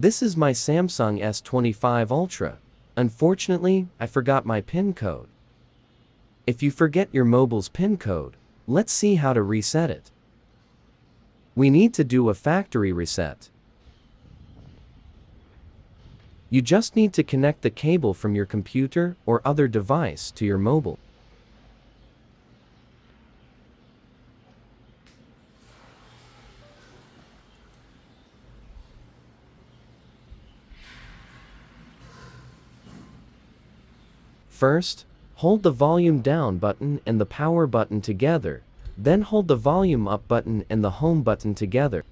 This is my Samsung S25 Ultra. Unfortunately, I forgot my PIN code. If you forget your mobile's PIN code, let's see how to reset it. We need to do a factory reset. You just need to connect the cable from your computer or other device to your mobile. First, hold the volume down button and the power button together, then hold the volume up button and the home button together.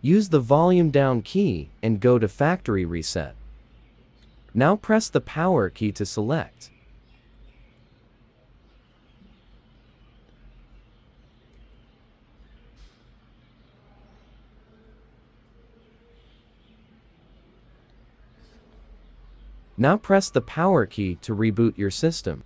Use the volume down key and go to factory reset. Now press the power key to select. Now press the power key to reboot your system.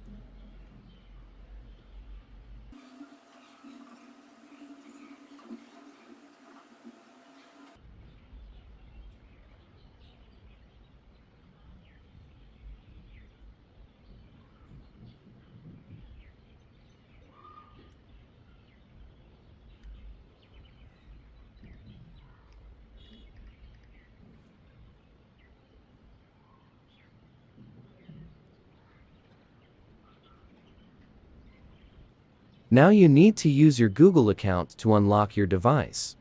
Now you need to use your Google account to unlock your device.